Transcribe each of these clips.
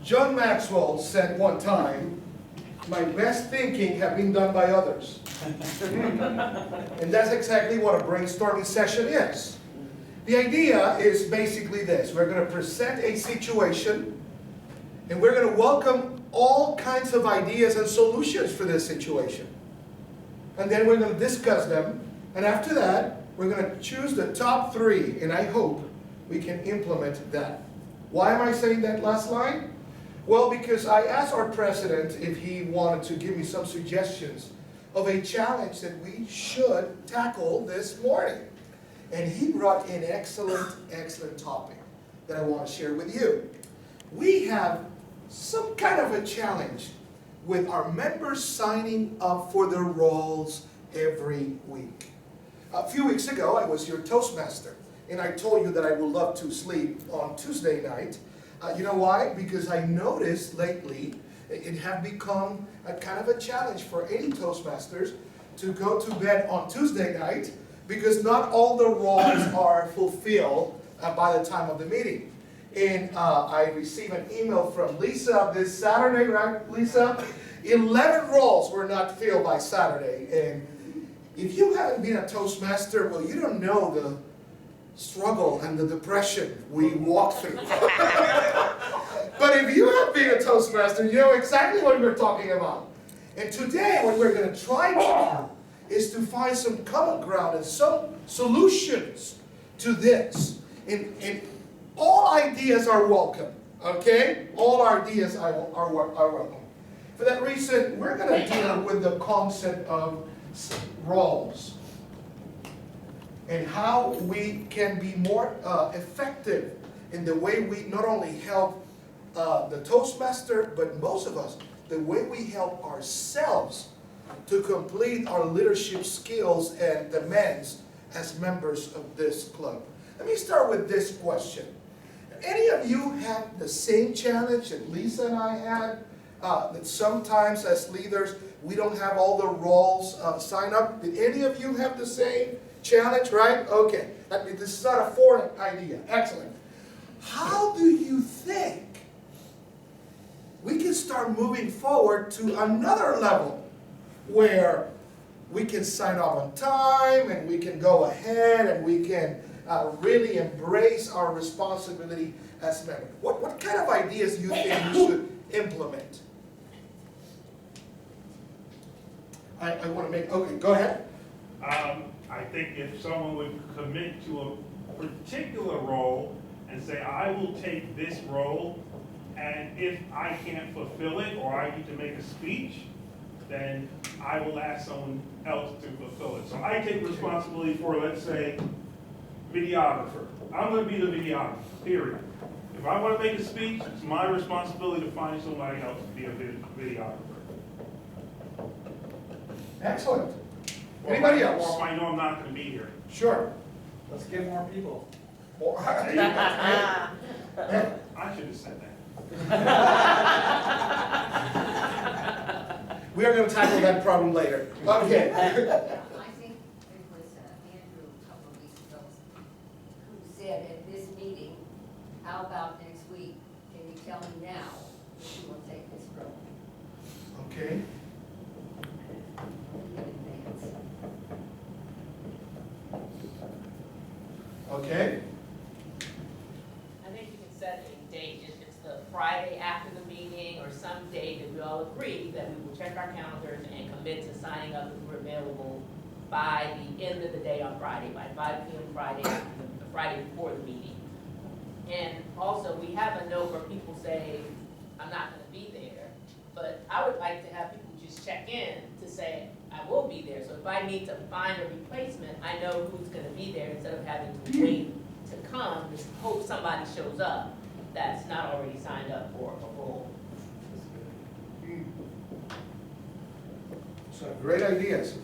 John Maxwell said one time, my best thinking have been done by others. And that's exactly what a brainstorming session is. The idea is basically this. We're going to present a situation, and we're going to welcome all kinds of ideas and solutions for this situation. And then we're going to discuss them, and after that, we're going to choose the top 3, and I hope we can implement that. Why am I saying that last line? Well, because I asked our president if he wanted to give me some suggestions of a challenge that we should tackle this morning. And he brought in excellent topic that I want to share with you. We have some kind of a challenge with our members signing up for their roles every week. A few weeks ago, I was your Toastmaster, and I told you that I would love to sleep on Tuesday night. You know why? Because I noticed lately it have become a kind of a challenge for any Toastmasters to go to bed on Tuesday night, because not all the roles are fulfilled by the time of the meeting. And I received an email from Lisa this Saturday, right, Lisa? 11 roles were not filled by Saturday. And if you haven't been a Toastmaster, well, you don't know the struggle and the depression we walk through. But if you have been a Toastmaster, you know exactly what we're talking about. And today, what we're going to try to do is to find some common ground and some solutions to this. And all ideas are welcome, okay? All ideas are welcome. For that reason, we're going to deal with the concept of roles and how we can be more effective in the way we not only help the Toastmaster, but most of us, the way we help ourselves to complete our leadership skills and demands as members of this club. Let me start with this question. Any of you have the same challenge that Lisa and I had? That sometimes as leaders, we don't have all the roles signed up. Did any of you have the same challenge, right? Okay. This is not a foreign idea. Excellent. How do you think we can start moving forward to another level where we can sign off on time and we can go ahead and we can really embrace our responsibility as members? What kind of ideas do you think we should implement? I want to make, okay, go ahead. I think if someone would commit to a particular role and say, I will take this role, and if I can't fulfill it or I need to make a speech, then I will ask someone else to fulfill it. So I take responsibility for, let's say, videographer. I'm going to be the videographer, period. If I want to make a speech, it's my responsibility to find somebody else to be a videographer. Excellent. Anybody else? Or if I know I'm not going to be here. Sure. Let's get more people. I should have said that. We are going to tackle that problem later. Okay. I think it was Andrew a couple of weeks ago who said at this meeting, how about next week? Can you tell me now if you will take this role Okay. in advance? Okay. I think you can set a date, if it's the Friday after the meeting or some date that we all agree that we will check our calendars and commit to signing up if we're available by the end of the day on Friday, by 5 p.m. Friday, the Friday before the meeting. And also, we have a note where people say, I'm not going to be there, but I would like to have people just check in to say, I will be there. So if I need to find a replacement, I know who's going to be there instead of having to wait to come, just hope somebody shows up that's not already signed up for a role. So great ideas.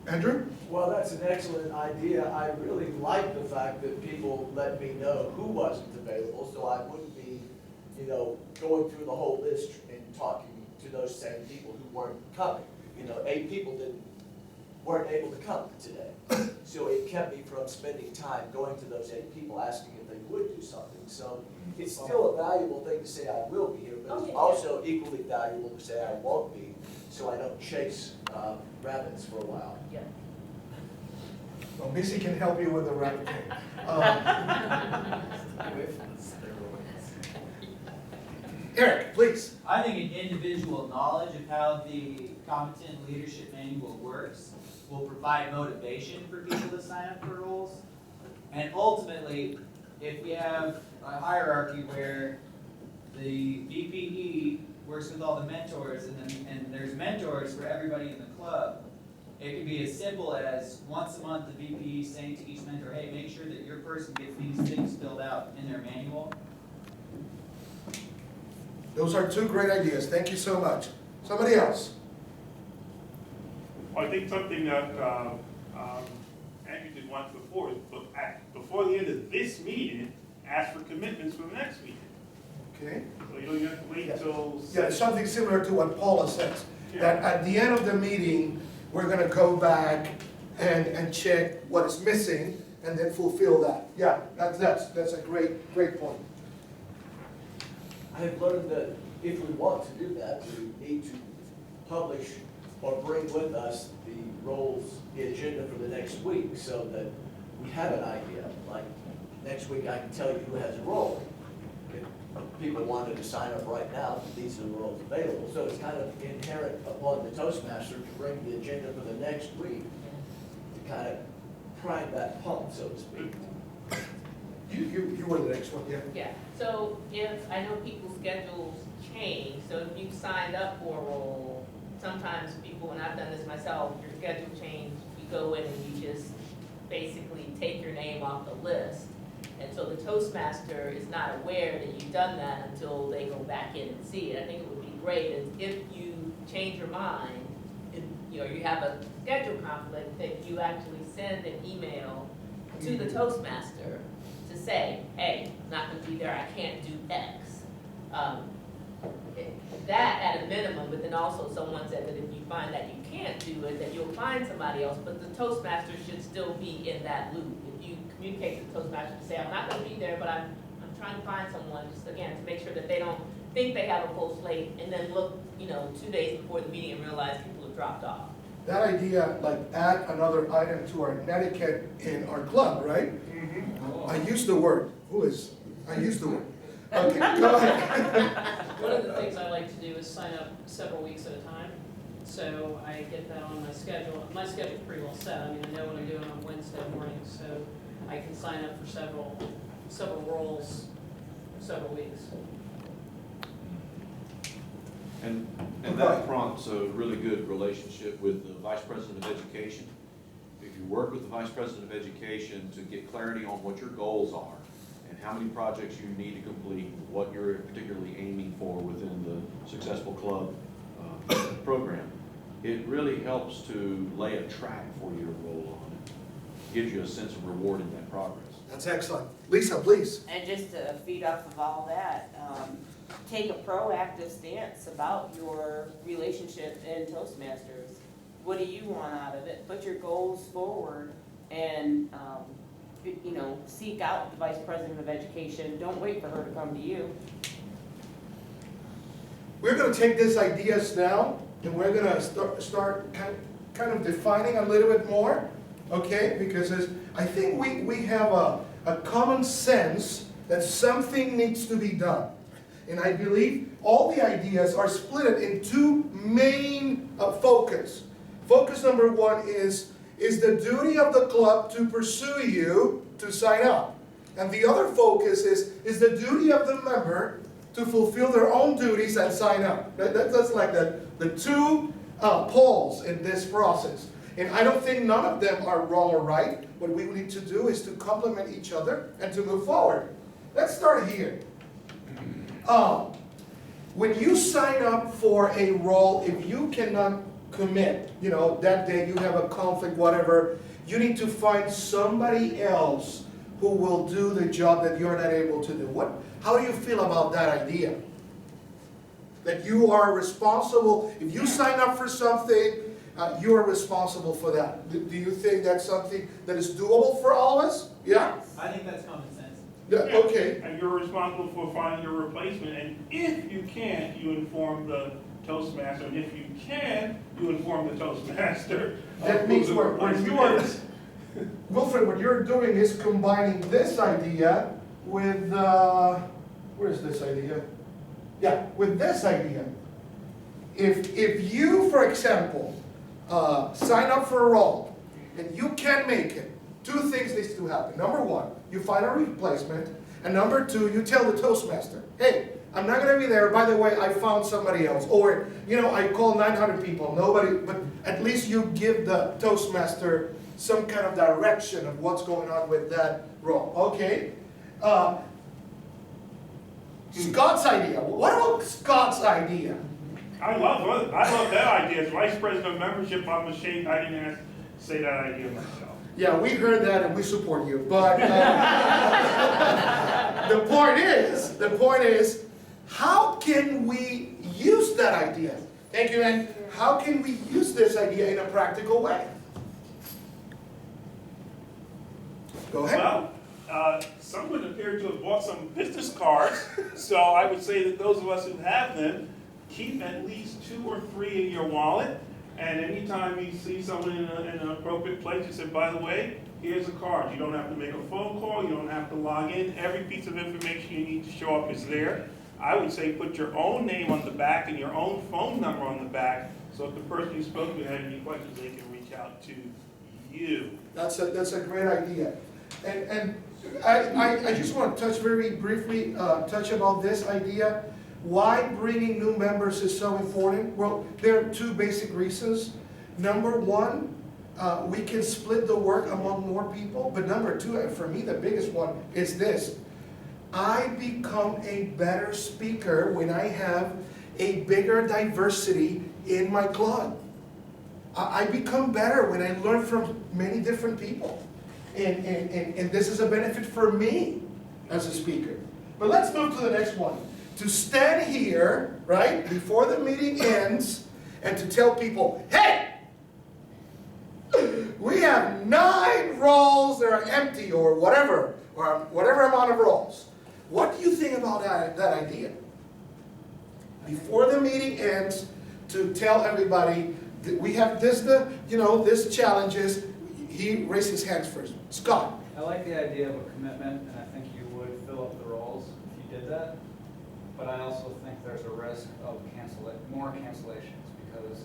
Andrew? Well, that's an excellent idea. I really like the fact that people let me know who wasn't available, so I wouldn't be, going through the whole list and talking to those same people who weren't coming. 8 people didn't weren't able to come today. So it kept me from spending time going to those 8 people asking if they would do something. So it's still a valuable thing to say I will be here, but it's also equally valuable to say I won't be, so I don't chase rabbits for a while. Yeah. Well, Missy can help you with the rabbit thing. Eric, please. I think an individual knowledge of how the competent leadership manual works will provide motivation for people to sign up for roles. And ultimately, if we have a hierarchy where the VPE works with all the mentors and there's mentors for everybody in the club, it can be as simple as once a month the VPE saying to each mentor, hey, make sure that your person gets these things filled out in their manual. Those are 2 great ideas. Thank you so much. Somebody else? I think something that Andrew did once before is before the end of this meeting, ask for commitments for the next meeting. Okay. So you don't have to wait until. Yeah, it's something similar to what Paula says. Yeah. That at the end of the meeting, we're going to go back and check what is missing and then fulfill that. Yeah, that's a great point. I have learned that if we want to do that, we need to publish or bring with us the roles, the agenda for the next week, so that we have an idea. Like, next week I can tell you who has a role. If people wanted to sign up right now, these are the roles available. So it's kind of inherent upon the Toastmaster to bring the agenda for the next week to kind of prime that pump, so to speak. You were the next one, yeah. Yeah, so if, I know people's schedules change, so if you signed up for a role, sometimes people, and I've done this myself, your schedule change, you go in and you just basically take your name off the list. And so the Toastmaster is not aware that you've done that until they go back in and see it. I think it would be great if you change your mind, if you have a schedule conflict, that you actually send an email to the Toastmaster to say, hey, I'm not going to be there, I can't do X. That at a minimum, but then also someone said that if you find that you can't do it, that you'll find somebody else, but the Toastmaster should still be in that loop. If you communicate to the Toastmaster to say, I'm not going to be there, but I'm trying to find someone, just again, to make sure that they don't think they have a full slate, and then look, 2 days before the meeting and realize people have dropped off. That idea, like add another item to our netiquette in our club, right? I use the word. I use the word. Okay, go ahead. One of the things I like to do is sign up several weeks at a time. So I get that on my schedule. My schedule's pretty well set. I mean, I know what I'm doing on Wednesday mornings, so I can sign up for several roles, several weeks. And that prompts a really good relationship with the Vice President of Education. If you work with the Vice President of Education to get clarity on what your goals are and how many projects you need to complete, what you're particularly aiming for within the successful club program, it really helps to lay a track for you to roll on. It gives you a sense of reward in that progress. That's excellent. Lisa, please. And just to feed off of all that, take a proactive stance about your relationship in Toastmasters. What do you want out of it? Put your goals forward and, seek out the Vice President of Education. Don't wait for her to come to you. We're going to take these ideas now, and we're going to start kind of defining a little bit more, okay? Because I think we have a common sense that something needs to be done. And I believe all the ideas are split in 2 main focus. Focus number 1 is the duty of the club to pursue you to sign up. And the other focus is the duty of the member to fulfill their own duties and sign up. That's like the 2 poles in this process. And I don't think none of them are wrong or right. What we need to do is to complement each other and to move forward. Let's start here. When you sign up for a role, if you cannot commit, that day you have a conflict, whatever, you need to find somebody else who will do the job that you're not able to do. How do you feel about that idea? That you are responsible, if you sign up for something, you are responsible for that. Do you think that's something that is doable for all of us? Yeah? I think that's common sense. Yeah, okay. And you're responsible for finding your replacement, and if you can't, you inform the Toastmaster, and if you can, you inform the Toastmaster. That means who the when you replacement are, is. Wilfred, what you're doing is combining this idea with, where's this idea? Yeah, with this idea. If you, for example, sign up for a role and you can't make it, two things need to happen. Number one, you find a replacement, and number two, you tell the Toastmaster, hey, I'm not gonna be there, by the way, I found somebody else. Or, I call 900 people, nobody, but at least you give the Toastmaster some kind of direction of what's going on with that role, okay? Scott's idea, what about Scott's idea? I love that idea. As Vice President of Membership, I'm ashamed I didn't say that idea myself. Yeah, we heard that and we support you, but the point is, how can we use that idea? Thank you, and how can we use this idea in a practical way? Go ahead. Well, someone appeared to have bought some business cards, so I would say that those of us who have them, keep at least 2 or 3 in your wallet, and anytime you see someone in an appropriate place, you say, by the way, here's a card. You don't have to make a phone call, you don't have to log in. Every piece of information you need to show up is there. I would say put your own name on the back and your own phone number on the back, so if the person you spoke to had any questions, they can reach out to you. That's a great idea. And I just want to touch very briefly, touch about this idea. Why bringing new members is so important? Well, there are 2 basic reasons. Number one, we can split the work among more people. But number 2, and for me the biggest one, is this. I become a better speaker when I have a bigger diversity in my club. I become better when I learn from many different people. And this is a benefit for me as a speaker. But let's move to the next one. To stand here, right, before the meeting ends, and to tell people, hey, we have 9 roles that are empty, or whatever amount of roles. What do you think about that idea? Before the meeting ends, to tell everybody that we have this challenges. He raised his hands first. Scott. I like the idea of a commitment, and I think you would fill up the roles if you did that. But I also think there's a risk of more cancellations because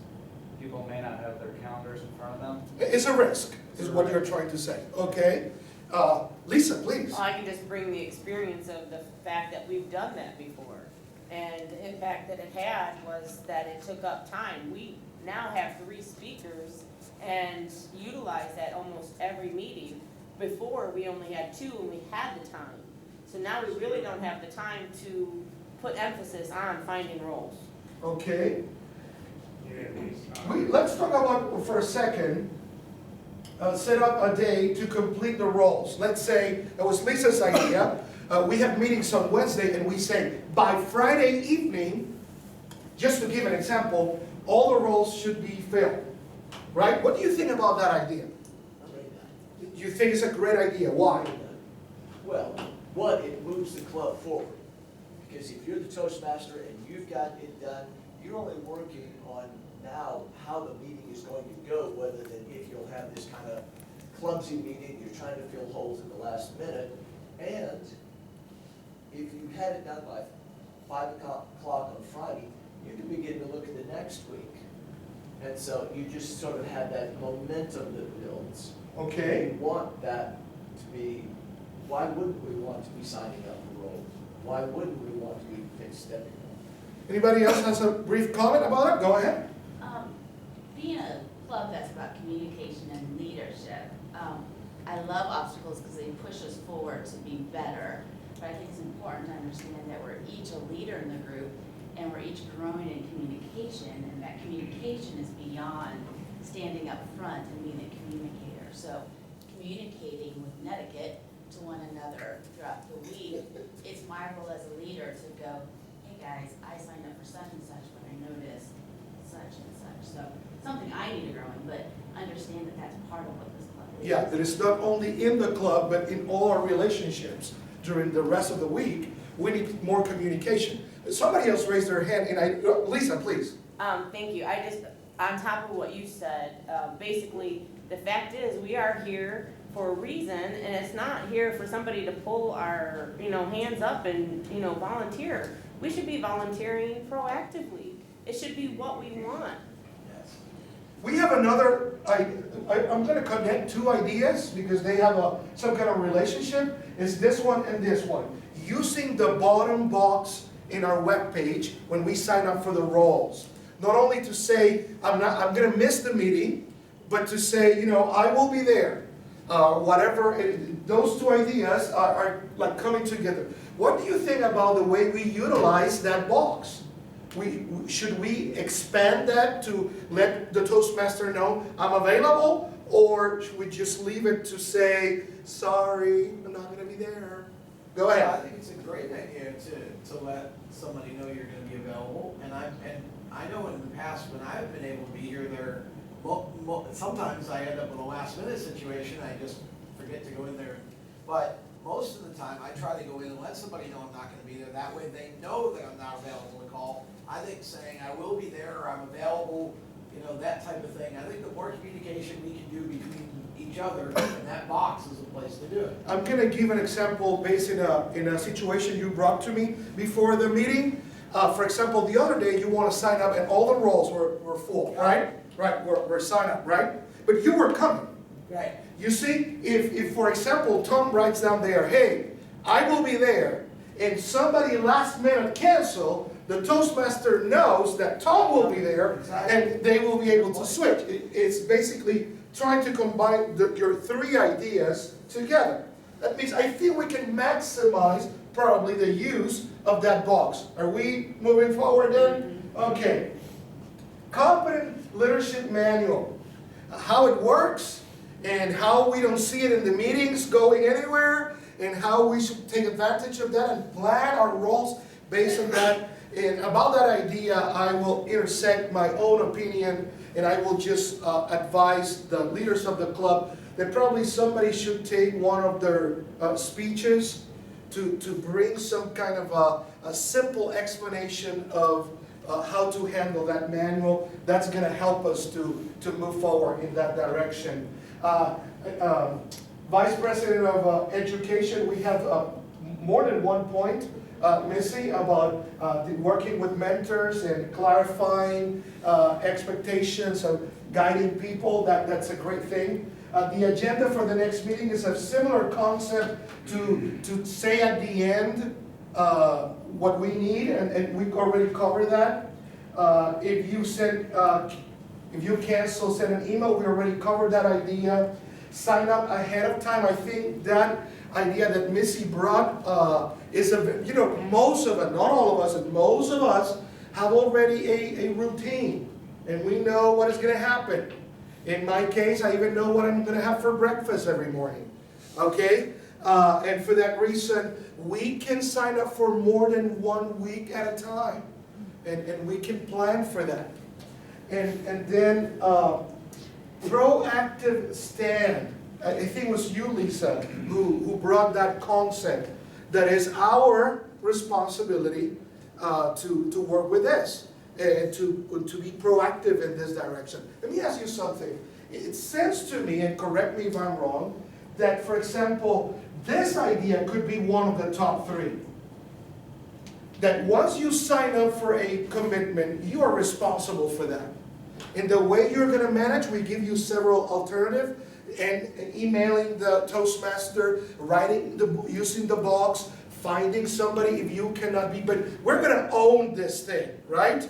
people may not have their calendars in front of them. It's a risk, is what you're trying to say. Okay. Lisa, please. Well, I can just bring the experience of the fact that we've done that before. And the impact that it had was that it took up time. We now have 3 speakers and utilize that almost every meeting. Before, we only had 2 and we had the time. So now we really don't have the time to put emphasis on finding roles. Okay. Yeah, Let's talk about, for a second, set up a day to complete the roles. Let's say, it was Lisa's idea, we have meetings on Wednesday and we say, by Friday evening, just to give an example, all the roles should be filled. Right? What do you think about that idea? You think it's a great idea. Why? Well, one, it moves the club forward. Because if you're the Toastmaster and you've got it done, you're only working on now how the meeting is going to go, rather than if you'll have this kind of clumsy meeting, you're trying to fill holes at the last minute. And if you had it done by 5 o'clock on Friday, you can begin to look at the next week. And so you just sort of have that momentum that builds. Okay. We want that to be, why wouldn't we want to be signing up for roles? Why wouldn't we want to be stepping up? Anybody else has a brief comment about it? Go ahead. Being a club that's about communication and leadership, I love obstacles because they push us forward to be better. But I think it's important to understand that we're each a leader in the group and we're each growing in communication, and that communication is beyond standing up front and being a communicator. So communicating with etiquette to one another throughout the week, it's my role as a leader to go, hey guys, I signed up for such and such, but I noticed such and such. So something I need to grow in, but understand that that's part of what this club is. Yeah, that it's not only in the club, but in all our relationships during the rest of the week. We need more communication. Somebody else raised their hand, and Lisa, please. Thank you. I just, on top of what you said, basically, the fact is, we are here for a reason, and it's not here for somebody to pull our, hands up and, volunteer. We should be volunteering proactively. It should be what we want. We have another, I'm going to connect two ideas because they have some kind of relationship. It's this one and this one. Using the bottom box in our webpage when we sign up for the roles. Not only to say, I'm going to miss the meeting, but to say, I will be there. Whatever, those two ideas are like coming together. What do you think about the way we utilize that box? Should we expand that to let the Toastmaster know I'm available? Or should we just leave it to say, sorry, I'm not going to be there? Go ahead. I think it's a great idea to let somebody know you're going to be available. And I know in the past when I've been able to be here, sometimes I end up in a last minute situation. I just forget to go in there. But most of the time I try to go in and let somebody know I'm not going to be there. That way they know that I'm not available to call. I think saying I will be there or I'm available, that type of thing. I think the more communication we can do between each other, and that box is a place to do it. I'm going to give an example based in a situation you brought to me before the meeting. For example, the other day you want to sign up and all the roles were full, right? Right, we're signed up, right? But you were coming. Right. You see, if for example, Tom writes down there, hey, I will be there, and somebody last minute cancel, the Toastmaster knows that Tom will be there, and they will be able to switch. It's basically trying to combine your three ideas together. That means I think we can maximize probably the use of that box. Are we moving forward then? Okay. Competent Leadership Manual. How it works, and how we don't see it in the meetings going anywhere, and how we should take advantage of that and plan our roles based on that. And about that idea, I will intersect my own opinion, and I will just advise the leaders of the club that probably somebody should take one of their speeches to bring some kind of a simple explanation of how to handle that manual. That's going to help us to move forward in that direction. Vice President of Education, we have more than one point, Missy, about working with mentors and clarifying expectations of guiding people. That's a great thing. The agenda for the next meeting is a similar concept to say at the end what we need, and we already covered that. If you cancel, send an email. We already covered that idea. Sign up ahead of time. I think that idea that Missy brought is most of it, not all of us, but most of us have already a routine, and we know what is going to happen. In my case, I even know what I'm going to have for breakfast every morning. Okay? And for that reason, we can sign up for more than 1 week at a time. And we can plan for that. And then proactive stand. I think it was you, Lisa, who brought that concept. That is our responsibility to work with this. And to be proactive in this direction. Let me ask you something. It says to me, and correct me if I'm wrong, that, for example, this idea could be one of the top 3. That once you sign up for a commitment, you are responsible for that. In the way you're going to manage, we give you several alternatives, and emailing the Toastmaster, using the box, finding somebody if you cannot be, but we're going to own this thing, right?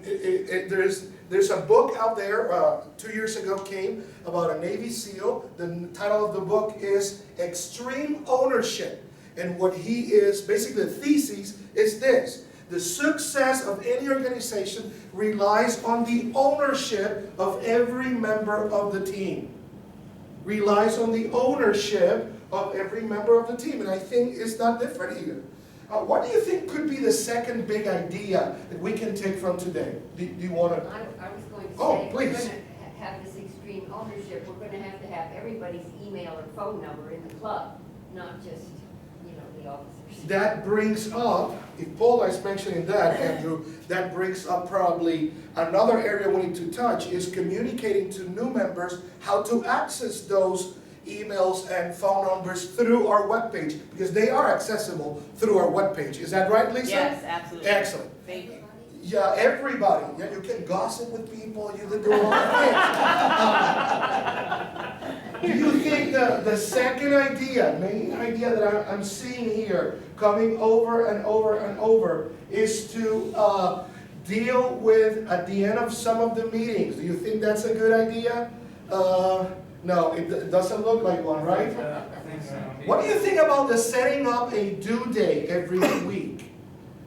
There's a book out there, 2 years ago came, about a Navy SEAL. The title of the book is Extreme Ownership. And what he is, basically the thesis is this: the success of any organization relies on the ownership of every member of the team. Relies on the ownership of every member of the team. And I think it's not different here. What do you think could be the second big idea that we can take from today? Do you want to? I was going to Oh, say, if we're please. gonna have this extreme ownership, we're gonna have to have everybody's email or phone number in the club, not just, the officers. That brings up, if Paula is mentioning that, Andrew, that brings up probably another area we need to touch is communicating to new members how to access those emails and phone numbers through our webpage, because they are accessible through our webpage. Is that right, Lisa? Yes, absolutely. Excellent. Thank you. Yeah, everybody. Yeah, you can gossip with people, you can do a lot of things. Do you think the second idea, main idea that I'm seeing here, coming over and over and over, is to deal with at the end of some of the meetings? Do you think that's a good idea? No, it doesn't look like one, right? I think so. What do you think about the setting up a due date every week?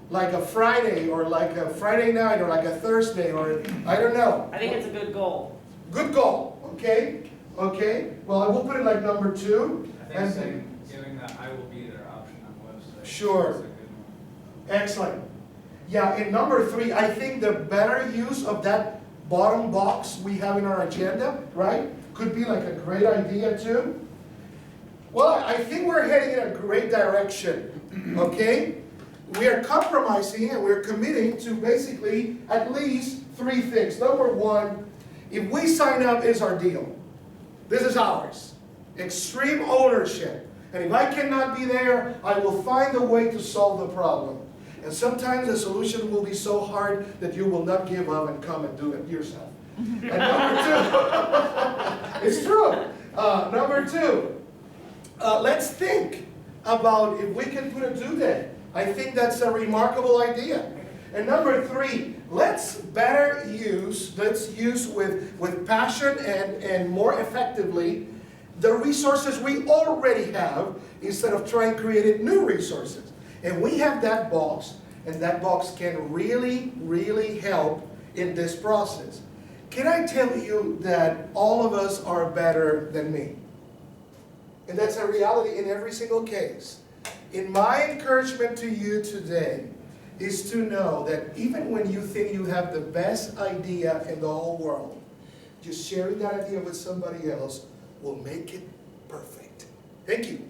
Like a Friday, or like a Friday night, or like a Thursday, or I don't know. I think it's a good goal. Good goal, okay? Okay, well, I will put it like number 2. I think giving that I will be there option on the website. Sure. Is a good one. Excellent. Yeah, and number 3, I think the better use of that bottom box we have in our agenda, right? Could be like a great idea too. Well, I think we're heading in a great direction, okay? We are compromising and we're committing to basically at least 3 things. Number 1, if we sign up, it's our deal. This is ours. Extreme ownership. And if I cannot be there, I will find a way to solve the problem. And sometimes the solution will be so hard that you will not give up and come and do it yourself. And number 2, it's true. Number 2, let's think about if we can put a due date. I think that's a remarkable idea. And number 3, let's use with passion and more effectively the resources we already have instead of trying to create new resources. And we have that box, and that box can really, really help in this process. Can I tell you that all of us are better than me? And that's a reality in every single case. In my encouragement to you today is to know that even when you think you have the best idea in the whole world, just sharing that idea with somebody else will make it perfect. Thank you.